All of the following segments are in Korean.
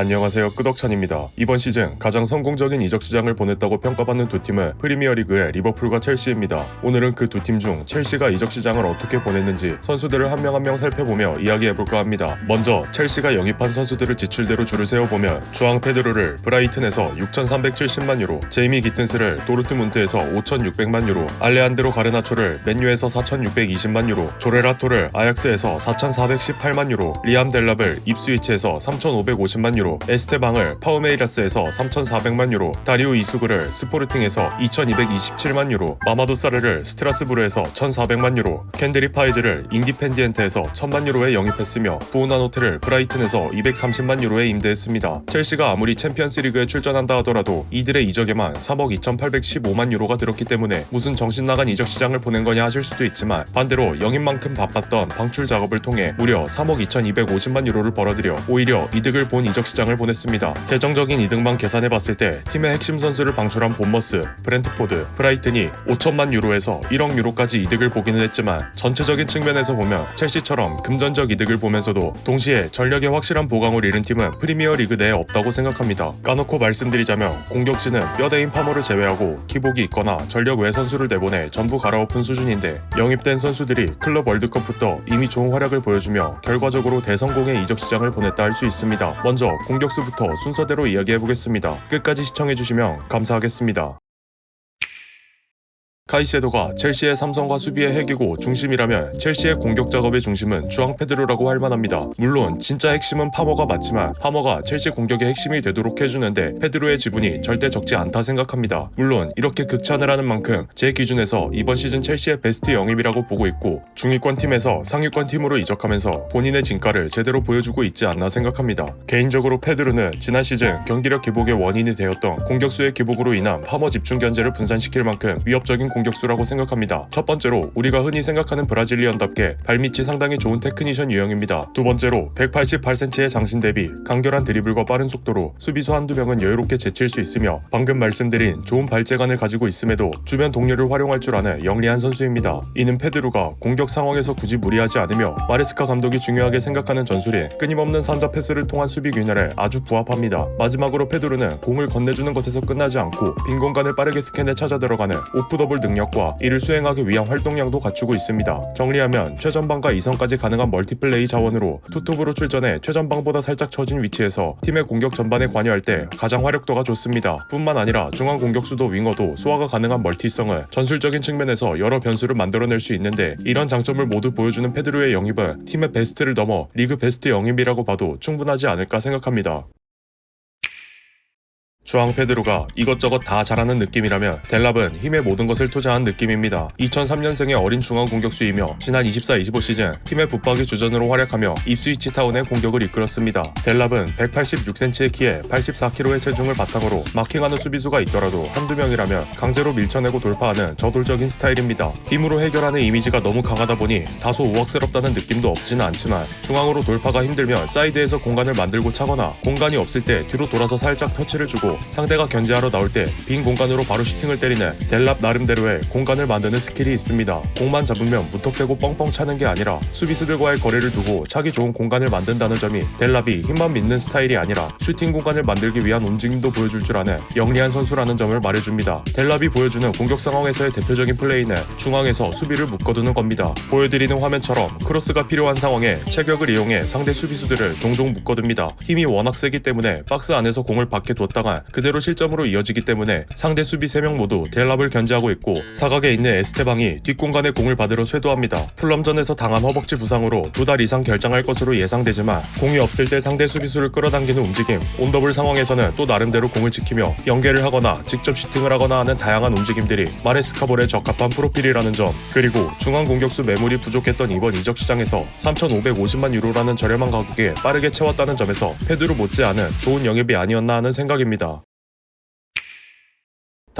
안녕하세요, 끄덕찬입니다. 이번 시즌 가장 성공적인 이적 시장을 보냈다고 평가받는 두 팀은 프리미어리그의 리버풀과 첼시입니다. 오늘은 그 두 팀 중 첼시가 이적 시장을 어떻게 보냈는지 선수들을 한 명 한 명 살펴보며 이야기해볼까 합니다. 먼저 첼시가 영입한 선수들을 지출대로 줄을 세워보면 주앙 페드로를 브라이튼에서 6,370만 유로, 제이미 기튼스를 도르트문트에서 5,600만 유로, 알레한드로 가르나초를 맨유에서 4,620만 유로, 조레라토를 아약스에서 4,418만 유로, 리암 델랍을 입스위치에서 3,550만 유로, 에스테방을 파우메이라스에서 3,400만 유로, 다리우 이수그를 스포르팅에서 2,227만 유로, 마마도 사르를 스트라스부르에서 1,400만 유로, 켄드리 파이즈를 인디펜디엔트에서 1,000만 유로에 영입했으며 부우나노테를 브라이튼에서 230만 유로에 임대했습니다. 첼시가 아무리 챔피언스리그에 출전한다 하더라도 이들의 이적에만 3억 2,815만 유로가 들었기 때문에 무슨 정신나간 이적 시장을 보낸 거냐 하실 수도 있지만, 반대로 영입만큼 바빴던 방출 작업을 통해 무려 3억 2,250만 유로를 벌어들여 오히려 이득을 본 이적 시장을 보냈습니다. 재정적인 이득만 계산해봤을 때 팀의 핵심 선수를 방출한 본머스, 브렌트포드, 브라이튼이 5천만 유로에서 1억 유로까지 이득을 보기는 했지만, 전체적인 측면에서 보면 첼시처럼 금전적 이득을 보면서도 동시에 전력의 확실한 보강을 이룬 팀은 프리미어 리그 내에 없다고 생각합니다. 까놓고 말씀드리자면 공격진은 뼈대인 파머를 제외하고 기복이 있거나 전력 외 선수를 내보내 전부 갈아엎은 수준인데, 영입된 선수들이 클럽 월드컵부터 이미 좋은 활약을 보여주며 결과적으로 대성공의 이적 시장을 보냈다 할 수 있습니다. 먼저 공격수부터 순서대로 이야기해보겠습니다. 끝까지 시청해주시면 감사하겠습니다. 카이세도가 첼시의 삼성과 수비의 핵이고 중심이라면 첼시의 공격 작업의 중심은 주앙 페드로라고 할 만합니다. 물론 진짜 핵심은 파머가 맞지만 파머가 첼시 공격의 핵심이 되도록 해주는데 페드로의 지분이 절대 적지 않다 생각합니다. 물론 이렇게 극찬을 하는 만큼 제 기준에서 이번 시즌 첼시의 베스트 영입이라고 보고 있고, 중위권 팀에서 상위권 팀으로 이적하면서 본인의 진가를 제대로 보여주고 있지 않나 생각합니다. 개인적으로 페드로는 지난 시즌 경기력 기복의 원인이 되었던 공격수의 기복으로 인한 파머 집중 견제를 분산시킬 만큼 위협적인 공격수라고 생각합니다. 첫 번째로 우리가 흔히 생각하는 브라질리언답게 발밑이 상당히 좋은 테크니션 유형입니다. 두 번째로 188cm의 장신 대비 간결한 드리블과 빠른 속도로 수비수 한두 명은 여유롭게 제칠 수 있으며, 방금 말씀드린 좋은 발재간을 가지고 있음에도 주변 동료를 활용할 줄 아는 영리한 선수입니다. 이는 페드로가 공격 상황에서 굳이 무리하지 않으며 마레스카 감독이 중요하게 생각하는 전술인 끊임없는 산자 패스를 통한 수비 균열에 아주 부합합니다. 마지막으로 페드로는 공을 건네주는 것에서 끝나지 않고 빈 공간을 빠르게 스캔해 찾아 들어가는 오프 더블 능력과 이를 수행하기 위한 활동량도 갖추고 있습니다. 정리하면 최전방과 이선까지 가능한 멀티플레이 자원으로 투톱으로 출전해 최전방보다 살짝 처진 위치에서 팀의 공격 전반에 관여할 때 가장 화력도가 좋습니다. 뿐만 아니라 중앙 공격수도 윙어도 소화가 가능한 멀티성은 전술적인 측면에서 여러 변수를 만들어낼 수 있는데, 이런 장점을 모두 보여주는 페드로의 영입은 팀의 베스트를 넘어 리그 베스트 영입이라고 봐도 충분하지 않을까 생각합니다. 주앙 페드로가 이것저것 다 잘하는 느낌이라면 델랍은 힘의 모든 것을 투자한 느낌입니다. 2003년생의 어린 중앙 공격수이며 지난 24-25 시즌 팀의 붙박이 주전으로 활약하며 입스위치 타운의 공격을 이끌었습니다. 델랍은 186cm의 키에 84kg의 체중을 바탕으로 마킹하는 수비수가 있더라도 한두 명이라면 강제로 밀쳐내고 돌파하는 저돌적인 스타일입니다. 힘으로 해결하는 이미지가 너무 강하다 보니 다소 우악스럽다는 느낌도 없지는 않지만, 중앙으로 돌파가 힘들면 사이드에서 공간을 만들고 차거나 공간이 없을 때 뒤로 돌아서 살짝 터치를 주고 상대가 견제하러 나올 때 빈 공간으로 바로 슈팅을 때리는 델랍 나름대로의 공간을 만드는 스킬이 있습니다. 공만 잡으면 무턱대고 뻥뻥 차는 게 아니라 수비수들과의 거리를 두고 차기 좋은 공간을 만든다는 점이 델랍이 힘만 믿는 스타일이 아니라 슈팅 공간을 만들기 위한 움직임도 보여줄 줄 아는 영리한 선수라는 점을 말해줍니다. 델랍이 보여주는 공격 상황에서의 대표적인 플레이는 중앙에서 수비를 묶어두는 겁니다. 보여드리는 화면처럼 크로스가 필요한 상황에 체격을 이용해 상대 수비수들을 종종 묶어둡니다. 힘이 워낙 세기 때문에 박스 안에서 공을 밖에 뒀다가 그대로 실점으로 이어지기 때문에 상대 수비 3명 모두 델랍을 견제하고 있고, 사각에 있는 에스테방이 뒷공간에 공을 받으러 쇄도합니다. 풀럼전에서 당한 허벅지 부상으로 2달 이상 결장할 것으로 예상되지만, 공이 없을 때 상대 수비수를 끌어당기는 움직임, 온더블 상황에서는 또 나름대로 공을 지키며 연계를 하거나 직접 슈팅을 하거나 하는 다양한 움직임들이 마레스카볼에 적합한 프로필이라는 점, 그리고 중앙 공격수 매물이 부족했던 이번 이적 시장에서 3,550만 유로라는 저렴한 가격에 빠르게 채웠다는 점에서 페드로 못지않은 좋은 영입이 아니었나 하는 생각입니다.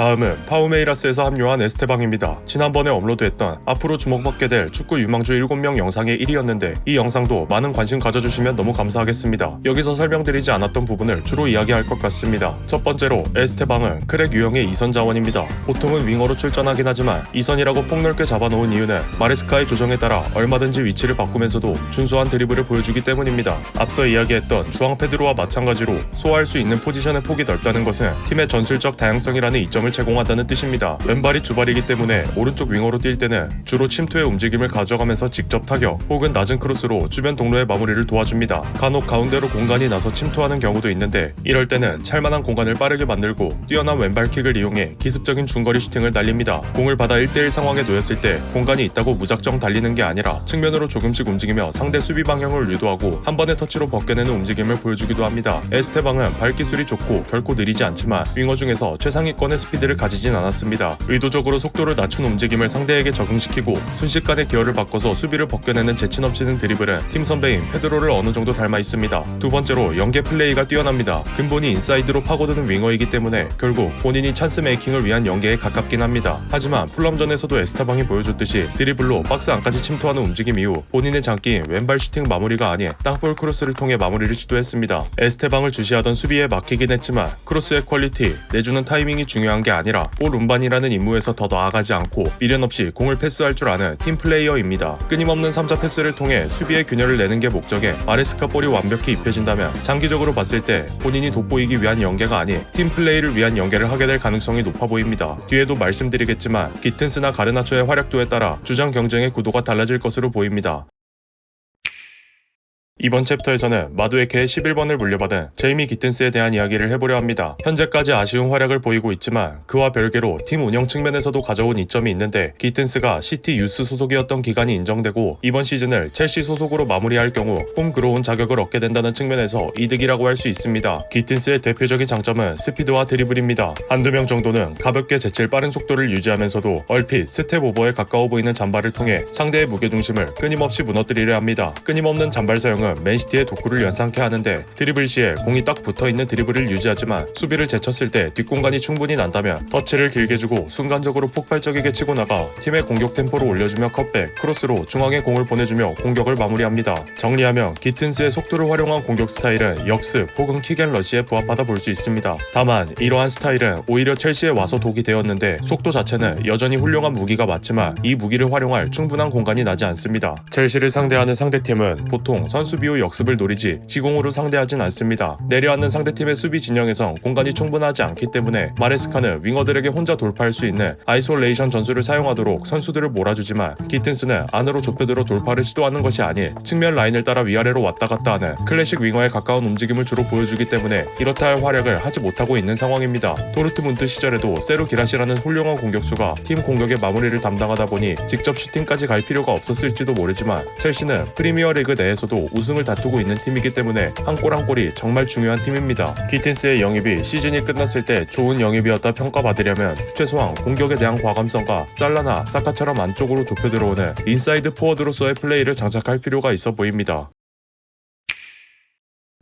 다음은 파우메이라스에서 합류한 에스테방입니다. 지난번에 업로드했던 앞으로 주목받게 될 축구 유망주 7명 영상의 1위였는데 이 영상도 많은 관심 가져주시면 너무 감사하겠습니다. 여기서 설명드리지 않았던 부분을 주로 이야기할 것 같습니다. 첫 번째로 에스테방은 크랙 유형의 2선 자원입니다. 보통은 윙어로 출전하긴 하지만 2선이라고 폭넓게 잡아놓은 이유는 마레스카의 조정에 따라 얼마든지 위치를 바꾸면서도 준수한 드리블을 보여주기 때문입니다. 앞서 이야기했던 주앙 페드로와 마찬가지로 소화할 수 있는 포지션의 폭이 넓다는 것은 팀의 전술적 다양성이라는 이점을 제공한다는 뜻입니다. 왼발이 주발이기 때문에 오른쪽 윙어로 뛸 때는 주로 침투의 움직임을 가져가면서 직접 타격 혹은 낮은 크로스로 주변 동료의 마무리를 도와줍니다. 간혹 가운데로 공간이 나서 침투하는 경우도 있는데 이럴 때는 찰만한 공간을 빠르게 만들고 뛰어난 왼발킥을 이용해 기습적인 중거리 슈팅을 날립니다. 공을 받아 1대1 상황에 놓였을 때 공간이 있다고 무작정 달리는 게 아니라 측면으로 조금씩 움직이며 상대 수비 방향을 유도하고 한 번의 터치로 벗겨내는 움직임을 보여주기도 합니다. 에스테방은 발기술이 좋고 결코 느리지 않지만 윙어 중에서 최상위권의 스피드를 가지진 않았습니다. 의도적으로 속도를 낮춘 움직임을 상대에게 적응시키고 순식간에 기어를 바꿔서 수비를 벗겨내는 재치 넘치는 드리블은 팀 선배인 페드로를 어느 정도 닮아 있습니다. 두 번째로 연계 플레이가 뛰어납니다. 근본이 인사이드로 파고드는 윙어이기 때문에 결국 본인이 찬스 메이킹을 위한 연계에 가깝긴 합니다. 하지만 풀럼전에서도 에스테방이 보여줬듯이 드리블로 박스 안까지 침투하는 움직임 이후 본인의 장기인 왼발 슈팅 마무리가 아닌 땅볼 크로스를 통해 마무리를 시도했습니다. 에스테방을 주시하던 수비에 막히긴 했지만 크로스의 퀄리티, 내주는 타이밍이 중요한 게 아니라 볼 운반이라는 임무에서 더 나아가지 않고 미련 없이 공을 패스할 줄 아는 팀 플레이어입니다. 끊임없는 3자 패스를 통해 수비의 균열을 내는 게 목적에 마레스카 볼이 완벽히 입혀진다면 장기적으로 봤을 때 본인이 돋보이기 위한 연계가 아닌 팀 플레이를 위한 연계를 하게 될 가능성이 높아 보입니다. 뒤에도 말씀드리겠지만 기튼스나 가르나초의 활약도에 따라 주장 경쟁의 구도가 달라질 것으로 보입니다. 이번 챕터에서는 마두에케의 11번을 물려받은 제이미 기튼스에 대한 이야기를 해보려 합니다. 현재까지 아쉬운 활약을 보이고 있지만 그와 별개로 팀 운영 측면에서도 가져온 이점이 있는데 기튼스가 시티 유스 소속이었던 기간이 인정되고 이번 시즌을 첼시 소속으로 마무리할 경우 홈그로운 자격을 얻게 된다는 측면에서 이득이라고 할 수 있습니다. 기튼스의 대표적인 장점은 스피드와 드리블입니다. 한두 명 정도는 가볍게 제칠 빠른 속도를 유지하면서도 얼핏 스텝 오버에 가까워 보이는 잔발을 통해 상대의 무게중심을 끊임없이 무너뜨리려 합니다. 끊임없는 잔발 사용은 맨시티의 독구를 연상케 하는데 드리블 시에 공이 딱 붙어있는 드리블을 유지하지만 수비를 제쳤을 때 뒷공간이 충분히 난다면 터치를 길게 주고 순간적으로 폭발적이게 치고 나가 팀의 공격 템포를 올려주며 컷백, 크로스로 중앙에 공을 보내주며 공격을 마무리합니다. 정리하면 기튼스의 속도를 활용한 공격 스타일은 역습 혹은 킥앤러시에 부합하다 볼 수 있습니다. 다만 이러한 스타일은 오히려 첼시에 와서 독이 되었는데 속도 자체는 여전히 훌륭한 무기가 맞지만 이 무기를 활용할 충분한 공간이 나지 않습니다. 첼시를 상대하는 상대팀은 보통 선수 비호 역습을 노리지 지공으로 상대하진 않습니다. 내려앉는 상대팀의 수비 진영에선 공간이 충분하지 않기 때문에 마레스카는 윙어들에게 혼자 돌파할 수 있는 아이솔레이션 전술을 사용하도록 선수들을 몰아주지만 기튼스는 안으로 좁혀들어 돌파를 시도하는 것이 아닌 측면 라인을 따라 위아래로 왔다 갔다 하는 클래식 윙어에 가까운 움직임을 주로 보여주기 때문에 이렇다 할 활약을 하지 못하고 있는 상황입니다. 도르트문트 시절에도 세루 기라시라는 훌륭한 공격수가 팀 공격의 마무리를 담당하다 보니 직접 슈팅까지 갈 필요가 없었을지도 모르지만 첼시는 프리미어리그 내에서도 우승을 다투고 있는 팀이기 때문에 한 골 한 골이 정말 중요한 팀입니다. 기튼스의 영입이 시즌이 끝났을 때 좋은 영입이었다 평가받으려면 최소한 공격에 대한 과감성과 살라나 사카처럼 안쪽으로 좁혀 들어오는 인사이드 포워드로서의 플레이를 장착할 필요가 있어 보입니다.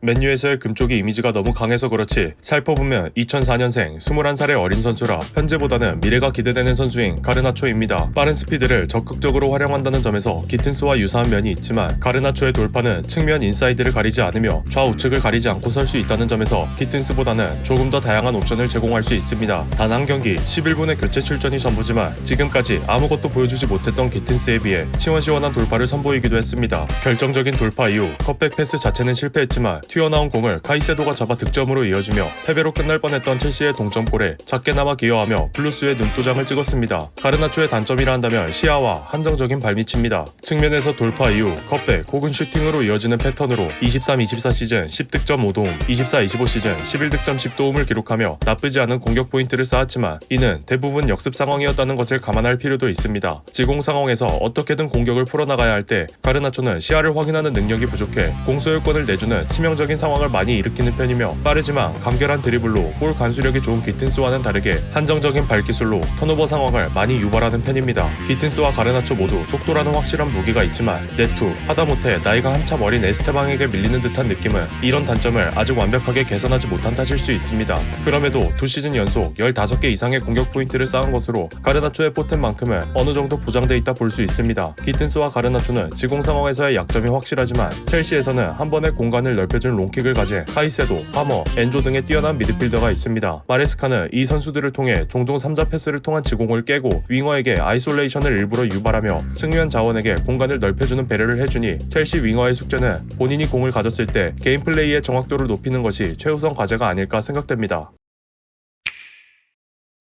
맨유에서의 금쪽이 이미지가 너무 강해서 그렇지 살펴보면 2004년생 21살의 어린 선수라 현재보다는 미래가 기대되는 선수인 가르나초입니다. 빠른 스피드를 적극적으로 활용한다는 점에서 기튼스와 유사한 면이 있지만 가르나초의 돌파는 측면 인사이드를 가리지 않으며 좌우측을 가리지 않고 설 수 있다는 점에서 기튼스보다는 조금 더 다양한 옵션을 제공할 수 있습니다. 단 한 경기 11분의 교체 출전이 전부지만 지금까지 아무것도 보여주지 못했던 기튼스에 비해 시원시원한 돌파를 선보이기도 했습니다. 결정적인 돌파 이후 컷백 패스 자체는 실패했지만 튀어나온 공을 카이세도가 잡아 득점으로 이어지며 패배로 끝날 뻔했던 첼시의 동점골에 작게나마 기여하며 블루스의 눈도장을 찍었습니다. 가르나초의 단점이라 한다면 시야와 한정적인 발밑입니다. 측면에서 돌파 이후 컷백 혹은 슈팅으로 이어지는 패턴으로 23-24 시즌 10득점 5도움, 24-25 시즌 11득점 10도움을 기록하며 나쁘지 않은 공격 포인트를 쌓았지만 이는 대부분 역습 상황이었다는 것을 감안할 필요도 있습니다. 지공 상황에서 어떻게든 공격을 풀어나가야 할 때 가르나초는 시야를 확인하는 능력이 부족해 공소유권을 내주는 치명적인 공격적인 상황을 많이 일으키는 편이며 빠르지만 간결한 드리블로 볼 간수력이 좋은 기튼스와는 다르게 한정적인 발기술로 턴오버 상황을 많이 유발하는 편입니다. 기튼스와 가르나초 모두 속도라는 확실한 무기가 있지만 네투, 하다못해 나이가 한참 어린 에스테방에게 밀리는 듯한 느낌은 이런 단점을 아직 완벽하게 개선하지 못한 탓일 수 있습니다. 그럼에도 2시즌 연속 15개 이상의 공격 포인트를 쌓은 것으로 가르나초의 포텐만큼은 어느 정도 보장돼 있다 볼 수 있습니다. 기튼스와 가르나초는 지공 상황에서의 약점이 확실하지만 첼시에서는 한 번에 공간을 넓혀준 롱킥을 가진 카이세도, 파머, 엔조 등의 뛰어난 미드필더가 있습니다. 마레스카는 이 선수들을 통해 종종 3자 패스를 통한 지공을 깨고 윙어에게 아이솔레이션을 일부러 유발하며 승리한 자원에게 공간을 넓혀주는 배려를 해주니 첼시 윙어의 숙제는 본인이 공을 가졌을 때 게임 플레이의 정확도를 높이는 것이 최우선 과제가 아닐까 생각됩니다.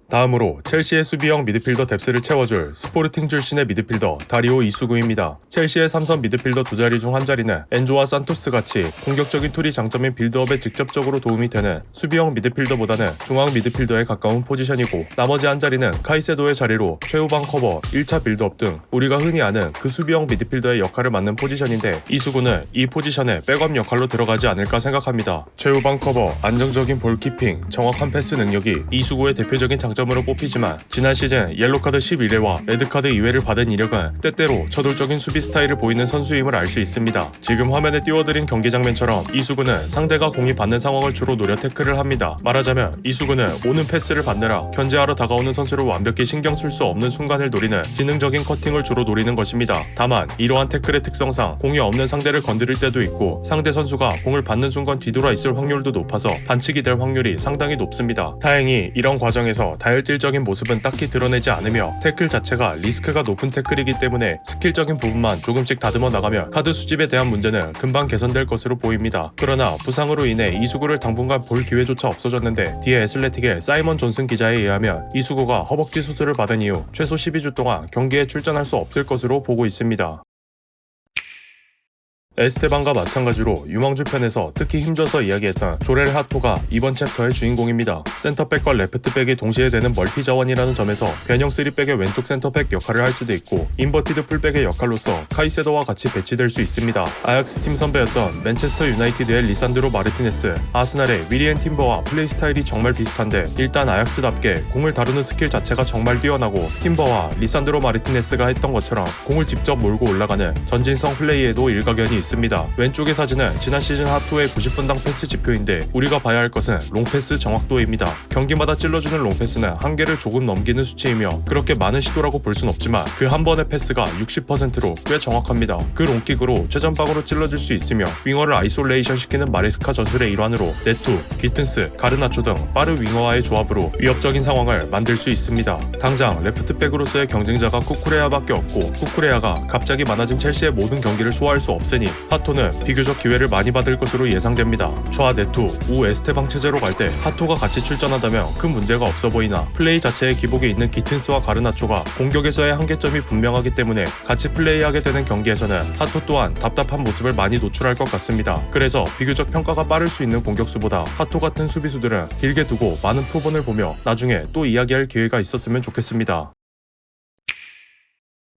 다음으로 첼시의 수비형 미드필더 뎁스를 채워줄 스포르팅 출신의 미드필더 다리오 이수구입니다. 첼시의 3선 미드필더 두 자리 중 한 자리는 엔조와 산토스 같이 공격적인 툴이 장점인 빌드업에 직접적으로 도움이 되는 수비형 미드필더보다는 중앙 미드필더에 가까운 포지션이고 나머지 한 자리는 카이세도의 자리로 최후방 커버, 1차 빌드업 등 우리가 흔히 아는 그 수비형 미드필더의 역할을 맡는 포지션인데 이수구는 이 포지션에 백업 역할로 들어가지 않을까 생각합니다. 최후방 커버, 안정적인 볼키핑, 정확한 패스 능력이 이수구의 대표적인 장점으로 뽑히지만 지난 시즌 옐로카드 11회와 레드카드 2회를 받은 이력은 때때로 저돌적인 수비 스타일을 보이는 선수임을 알 수 있습니다. 지금 화면에 띄워드린 경기 장면처럼 이수구는 상대가 공이 받는 상황을 주로 노려 태클을 합니다. 말하자면 이수구는 오는 패스를 받느라 견제하러 다가오는 선수를 완벽히 신경 쓸 수 없는 순간을 노리는 지능적인 커팅을 주로 노리는 것입니다. 다만 이러한 태클의 특성상 공이 없는 상대를 건드릴 때도 있고 상대 선수가 공을 받는 순간 뒤돌아 있을 확률도 높아서 반칙이 될 확률이 상당히 높습니다. 다행히 이런 과정에서 다혈질적인 모습은 딱히 드러내지 않으며 태클 자체가 리스크가 높은 태클이기 때문에 스킬적인 부분만 조금씩 다듬어 나가면 카드 수집에 대한 문제는 금방 개선될 것으로 보입니다. 그러나 부상으로 인해 이수구를 당분간 볼 기회조차 없어졌는데 디 애슬레틱의 사이먼 존슨 기자에 의하면 이수구가 허벅지 수술을 받은 이후 최소 12주 동안 경기에 출전할 수 없을 것으로 보고 있습니다. 에스테방과 마찬가지로 유망주 편에서 특히 힘줘서 이야기했던 조렐 하토가 이번 챕터의 주인공입니다. 센터백과 레프트백이 동시에 되는 멀티 자원이라는 점에서 변형 3백의 왼쪽 센터백 역할을 할 수도 있고 인버티드 풀백의 역할로서 카이세도와 같이 배치될 수 있습니다. 아약스 팀 선배였던 맨체스터 유나이티드의 리산드로 마르티네스, 아스날의 위리엔 팀버와 플레이 스타일이 정말 비슷한데 일단 아약스답게 공을 다루는 스킬 자체가 정말 뛰어나고 팀버와 리산드로 마르티네스가 했던 것처럼 공을 직접 몰고 올라가는 전진성 플레이에도 일가견이 있습니다. 왼쪽의 사진은 지난 시즌 하토의 90분당 패스 지표인데 우리가 봐야 할 것은 롱패스 정확도입니다. 경기마다 찔러주는 롱패스는 한계를 조금 넘기는 수치이며 그렇게 많은 시도라고 볼 순 없지만 그 한 번의 패스가 60%로 꽤 정확합니다. 그 롱킥으로 최전방으로 찔러줄 수 있으며 윙어를 아이솔레이션 시키는 마레스카 전술의 일환으로 네투, 기튼스, 가르나초 등 빠른 윙어와의 조합으로 위협적인 상황을 만들 수 있습니다. 당장 레프트백으로서의 경쟁자가 쿠쿠레아밖에 없고 쿠쿠레아가 갑자기 많아진 첼시의 모든 경기를 소화할 수 없으니 하토는 비교적 기회를 많이 받을 것으로 예상됩니다. 좌 네투, 우 에스테방 체제로 갈 때 하토가 같이 출전하다면 큰 문제가 없어 보이나 플레이 자체의 기복에 있는 기튼스와 가르나초가 공격에서의 한계점이 분명하기 때문에 같이 플레이하게 되는 경기에서는 하토 또한 답답한 모습을 많이 노출할 것 같습니다. 그래서 비교적 평가가 빠를 수 있는 공격수보다 하토 같은 수비수들은 길게 두고 많은 표본을 보며 나중에 또 이야기할 기회가 있었으면 좋겠습니다.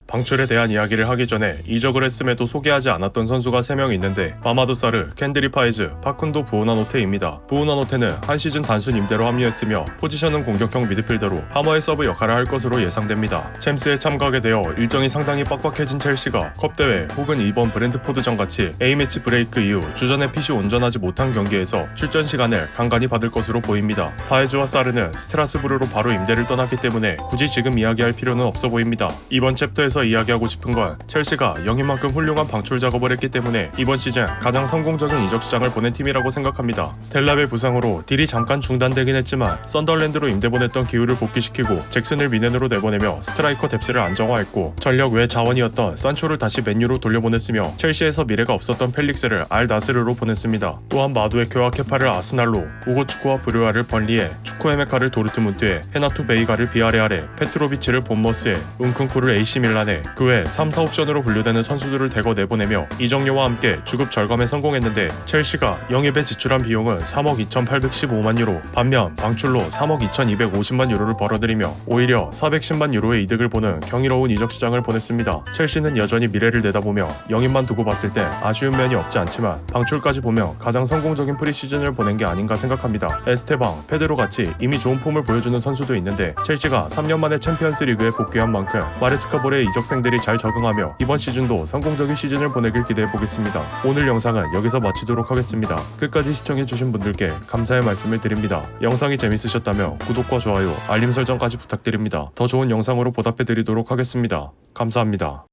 방출에 대한 이야기를 하기 전에 이적을 했음에도 소개하지 않았던 선수가 3명 있는데 마마도 사르, 켄드리 파이즈, 파쿤도 부우나노테입니다. 부우나노테는 한 시즌 단순 임대로 합류했으며 포지션은 공격형 미드필더로 하머의 서브 역할을 할 것으로 예상됩니다. 챔스에 참가하게 되어 일정이 상당히 빡빡해진 첼시가 컵대회 혹은 이번 브랜트포드전 같이 A매치 브레이크 이후 주전에 핏이 온전하지 못한 경기에서 출전 시간을 간간히 받을 것으로 보입니다. 파이즈와 사르는 스트라스부르로 바로 임대를 떠났기 때문에 굳이 지금 이야기할 필요는 없어 보입니다. 이번 챕터에서 이야기하고 싶은 건 첼시가 영인만큼 훌륭한 방출 작업을 했기 때문에 이번 시즌 가장 성공적인 이적 시장을 보낸 팀이라고 생각합니다. 델랍의 부상으로 딜이 잠깐 중단되긴 했지만 썬더랜드로 임대 보냈던 기후를 복귀시키고 잭슨을 미넨으로 내보내며 스트라이커 뎁스를 안정화했고 전력 외 자원이었던 산초를 다시 맨유로 돌려보냈으며 첼시에서 미래가 없었던 펠릭스를 알 나스르로 보냈습니다. 또한 마두에케와 케파를 아스날로, 우고축구와 브류아를 번리에, 추쿠에메카를 도르트문트에, 헤나투 베이가를 비아레알에, 페트로비치를 본머스에, 운쿤쿠를 AC 밀란에 안에 그 외 3, 4옵션으로 분류되는 선수들을 대거 내보내며 이적료와 함께 주급 절감에 성공했는데 첼시가 영입에 지출한 비용은 3억 2,815만 유로, 반면 방출로 3억 2,250만 유로를 벌어들이며 오히려 410만 유로의 이득을 보는 경이로운 이적 시장을 보냈습니다. 첼시는 여전히 미래를 내다보며 영입만 두고 봤을 때 아쉬운 면이 없지 않지만 방출까지 보며 가장 성공적인 프리시즌을 보낸 게 아닌가 생각합니다. 에스테방, 페드로 같이 이미 좋은 폼을 보여주는 선수도 있는데 첼시가 3년 만에 챔피언스 리그에 복귀한 만큼 마레스카볼의 이적생들이 잘 적응하며 이번 시즌도 성공적인 시즌을 보내길 기대해보겠습니다. 오늘 영상은 여기서 마치도록 하겠습니다. 끝까지 시청해주신 분들께 감사의 말씀을 드립니다. 영상이 재밌으셨다면 구독과 좋아요, 알림 설정까지 부탁드립니다. 더 좋은 영상으로 보답해드리도록 하겠습니다. 감사합니다.